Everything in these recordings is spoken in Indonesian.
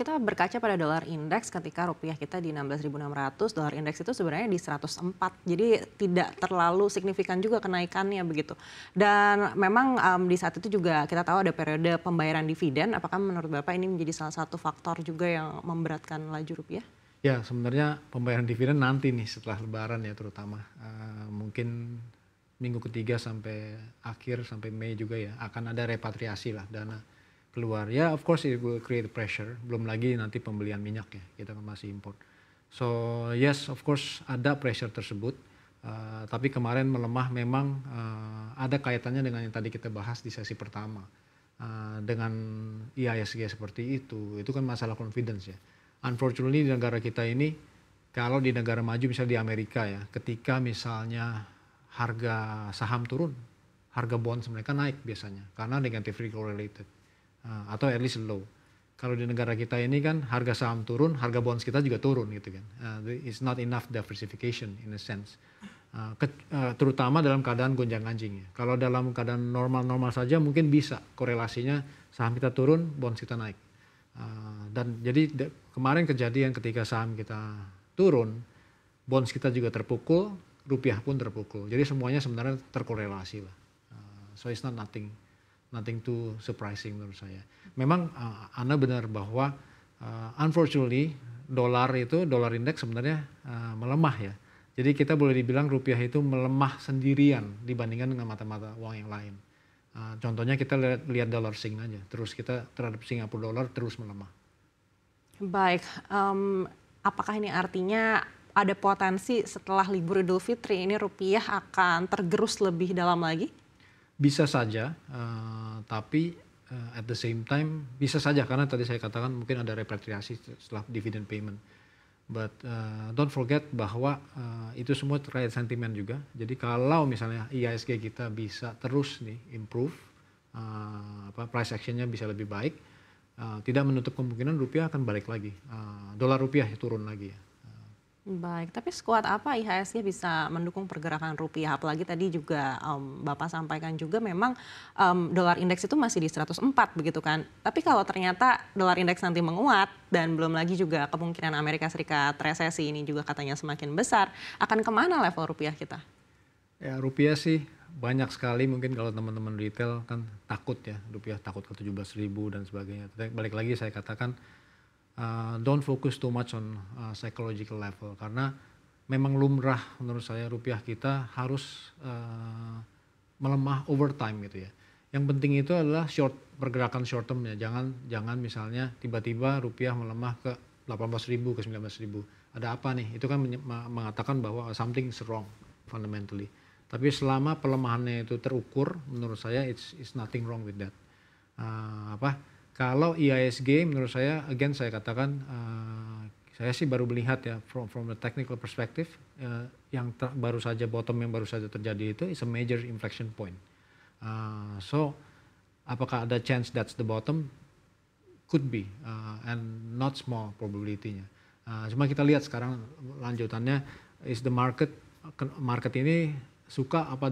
kita berkaca pada dolar indeks ketika rupiah kita di 16.600, dolar indeks itu sebenarnya di 104. Jadi tidak terlalu signifikan juga kenaikannya begitu. Dan memang di saat itu juga kita tahu ada periode pembayaran dividen. Apakah menurut Bapak ini menjadi salah satu faktor juga yang memberatkan laju rupiah? Ya, sebenarnya pembayaran dividen nanti nih setelah Lebaran ya terutama. Mungkin minggu ketiga sampai akhir sampai Mei juga ya akan ada repatriasi lah dana keluar. Ya, of course it will create pressure. Belum lagi nanti pembelian minyak ya, kita kan masih import. So yes, of course ada pressure tersebut. Tapi kemarin melemah memang ada kaitannya dengan yang tadi kita bahas di sesi pertama. Dengan IHSG seperti itu kan masalah confidence ya. Unfortunately di negara kita ini, kalau di negara maju misalnya di Amerika ya, ketika misalnya harga saham turun, harga bonds mereka naik biasanya karena negatively correlated. Atau at least low. Kalau di negara kita ini kan harga saham turun, harga bonds kita juga turun gitu kan. It's not enough diversification in a sense. Terutama dalam keadaan gonjang-ganjing ya. Kalau dalam keadaan normal-normal saja mungkin bisa korelasinya saham kita turun, bonds kita naik. Dan jadi kemarin kejadian ketika saham kita turun, bonds kita juga terpukul, rupiah pun terpukul. Jadi semuanya sebenarnya terkorelasi lah. So it's not nothing too surprising menurut saya. Memang Anda benar bahwa unfortunately dolar indeks sebenarnya melemah ya. Jadi kita boleh dibilang rupiah itu melemah sendirian dibandingkan dengan mata-mata uang yang lain. Contohnya kita lihat dolar Sing aja, terus kita terhadap Singapura dolar terus melemah. Baik, apakah ini artinya ada potensi setelah libur Idul Fitri ini rupiah akan tergerus lebih dalam lagi? Bisa saja, tapi at the same time bisa saja karena tadi saya katakan mungkin ada repatriasi setelah dividend payment. But don't forget bahwa itu semua terkait sentimen juga. Jadi kalau misalnya IHSG kita bisa terus nih improve, price actionnya bisa lebih baik, tidak menutup kemungkinan rupiah akan balik lagi, dolar rupiah turun lagi ya. Baik, tapi sekuat apa IHSG bisa mendukung pergerakan rupiah? Apalagi tadi juga Bapak sampaikan juga memang dolar indeks itu masih di 104 begitu kan. Tapi kalau ternyata dolar indeks nanti menguat dan belum lagi juga kemungkinan Amerika Serikat resesi ini juga katanya semakin besar, akan kemana level rupiah kita? Ya rupiah sih banyak sekali mungkin kalau teman-teman retail kan takut ya, rupiah takut ke 17.000 dan sebagainya. Balik lagi saya katakan, don't focus too much on psychological level karena memang lumrah menurut saya rupiah kita harus melemah over time gitu ya. Yang penting itu adalah pergerakan short term ya. Jangan misalnya tiba-tiba rupiah melemah ke 18.000 ke 19.000. Ada apa nih? Itu kan mengatakan bahwa something is wrong fundamentally. Tapi selama pelemahannya itu terukur, menurut saya it's nothing wrong with that. Kalau IHSG menurut saya, again saya katakan, saya sih baru melihat ya from the technical perspective, yang baru saja bottom yang baru saja terjadi itu is a major inflection point. So apakah ada chance that's the bottom? Could be, and not small probability-nya. Cuma kita lihat sekarang lanjutannya is the market ini suka apa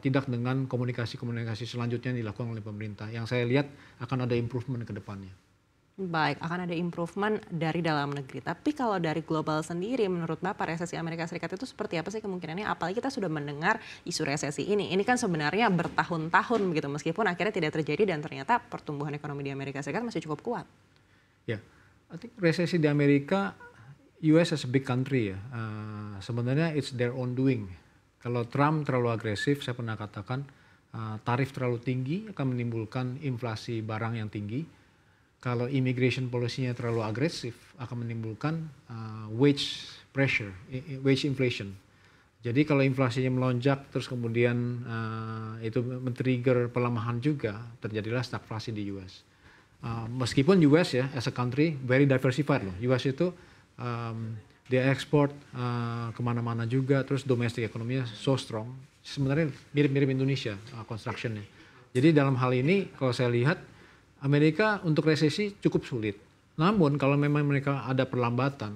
tidak dengan komunikasi selanjutnya yang dilakukan oleh pemerintah. Yang saya lihat akan ada improvement ke depannya. Baik, akan ada improvement dari dalam negeri. Tapi kalau dari global sendiri, menurut Bapak resesi Amerika Serikat itu seperti apa sih kemungkinannya? Apalagi kita sudah mendengar isu resesi ini. Ini kan sebenarnya bertahun-tahun begitu, meskipun akhirnya tidak terjadi dan ternyata pertumbuhan ekonomi di Amerika Serikat masih cukup kuat. Ya, I think resesi di Amerika, US as a big country ya. Sebenarnya it's their own doing. Kalau Trump terlalu agresif, saya pernah katakan tarif terlalu tinggi akan menimbulkan inflasi barang yang tinggi. Kalau immigration policy-nya terlalu agresif akan menimbulkan wage pressure, wage inflation. Jadi kalau inflasinya melonjak terus kemudian itu men-trigger pelemahan juga, terjadilah stagflasi di US. Meskipun US ya as a country very diversified loh. US itu dia ekspor kemana-mana juga, terus domestik ekonominya so strong. Sebenarnya mirip-mirip Indonesia construction-nya. Jadi dalam hal ini kalau saya lihat Amerika untuk resesi cukup sulit. Namun kalau memang mereka ada perlambatan,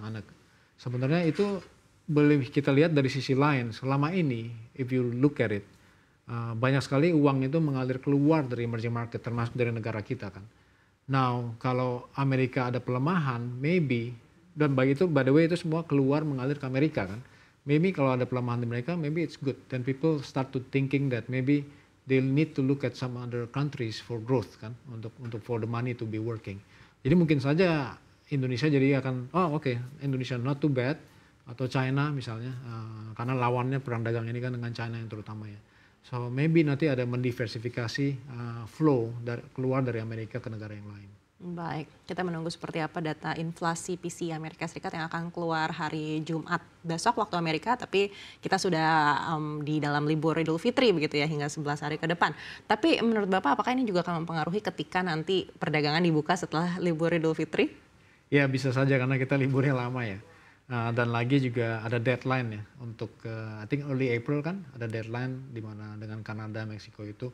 sebenarnya itu boleh kita lihat dari sisi lain. Selama ini, if you look at it, banyak sekali uang itu mengalir keluar dari emerging market, termasuk dari negara kita kan. Now kalau Amerika ada pelemahan, maybe, dan by the way itu semua keluar mengalir ke Amerika kan. Maybe kalau ada pelemahan di mereka, maybe it's good. Then people start to thinking that maybe they'll need to look at some other countries for growth kan, untuk for the money to be working. Jadi mungkin saja Indonesia jadi akan, oh oke, Indonesia not too bad, atau China misalnya, karena lawannya perang dagang ini kan dengan China yang terutama ya. So maybe nanti ada mendiversifikasi flow keluar dari Amerika ke negara yang lain. Baik, kita menunggu seperti apa data inflasi PCE Amerika Serikat yang akan keluar hari Jumat besok waktu Amerika, tapi kita sudah di dalam libur Idul Fitri begitu ya hingga 11 hari ke depan. Tapi menurut Bapak apakah ini juga akan mempengaruhi ketika nanti perdagangan dibuka setelah libur Idul Fitri? Ya bisa saja karena kita liburnya lama ya. Dan lagi juga ada deadline ya untuk I think early April kan ada deadline di mana dengan Kanada, Meksiko itu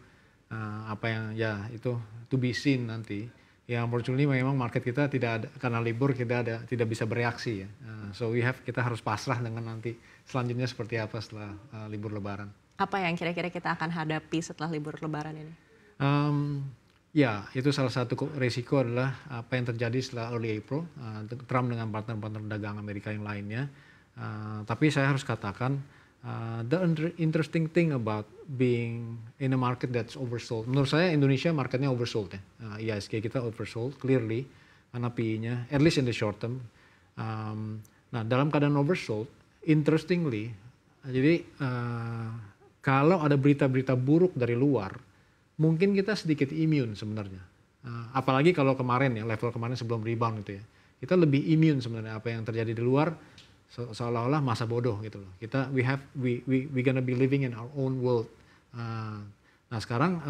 apa yang ya itu to be seen nanti. Ya unfortunately memang market kita tidak ada, karena libur kita tidak bisa bereaksi ya. So kita harus pasrah dengan nanti selanjutnya seperti apa setelah libur Lebaran. Apa yang kira-kira kita akan hadapi setelah libur Lebaran ini? Ya itu salah satu risiko adalah apa yang terjadi setelah early April, Trump dengan partner-partner dagang Amerika yang lainnya. Tapi saya harus katakan the interesting thing about being in a market that's oversold. Menurut saya Indonesia marketnya oversold ya. IHSG kita oversold clearly karena PE-nya at least in the short term. Nah dalam keadaan oversold, interestingly, jadi kalau ada berita-berita buruk dari luar, mungkin kita sedikit immune sebenarnya. Apalagi kalau kemarin ya level kemarin sebelum rebound gitu ya, kita lebih immune sebenarnya apa yang terjadi di luar. Seolah-olah masa bodoh gitu loh. We gonna be living in our own world. Nah sekarang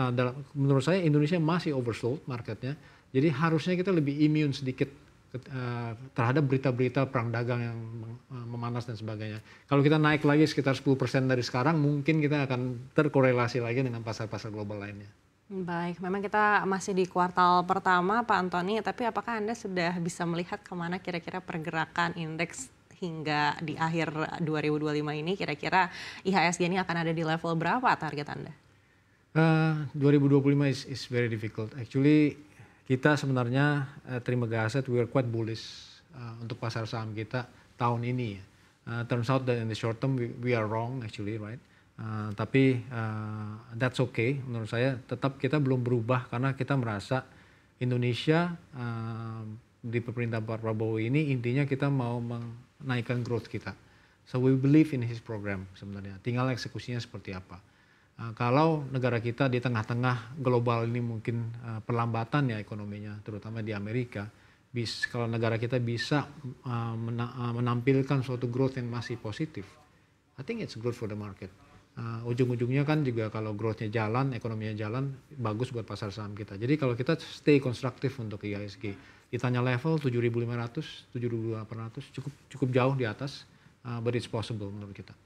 menurut saya Indonesia masih oversold marketnya. Jadi harusnya kita lebih immune sedikit terhadap berita-berita perang dagang yang memanas dan sebagainya. Kalau kita naik lagi sekitar 10% dari sekarang, mungkin kita akan terkorelasi lagi dengan pasar-pasar global lainnya. Baik, memang kita masih di kuartal pertama Pak Antoni, tapi apakah Anda sudah bisa melihat kemana kira-kira pergerakan indeks hingga di akhir 2025 ini, kira-kira IHSG ini akan ada di level berapa target Anda? 2025 is very difficult. Actually kita sebenarnya terima kasih we are quite bullish untuk pasar saham kita tahun ini ya. Turns out that in the short term we are wrong actually, right? Tapi that's okay. Menurut saya tetap kita belum berubah karena kita merasa Indonesia di pemerintahan Pak Prabowo ini intinya kita mau menaikkan growth kita. So we believe in his program sebenarnya. Tinggal eksekusinya seperti apa. Kalau negara kita di tengah-tengah global ini mungkin perlambatan ya ekonominya, terutama di Amerika, kalau negara kita bisa menampilkan suatu growth yang masih positif, I think it's good for the market. Ujung-ujungnya kan juga kalau growth-nya jalan, ekonominya jalan, bagus buat pasar saham kita. Jadi kalau kita stay konstruktif untuk IHSG, ditanya level 7.500, 7.800 cukup jauh di atas, but it's possible menurut kita.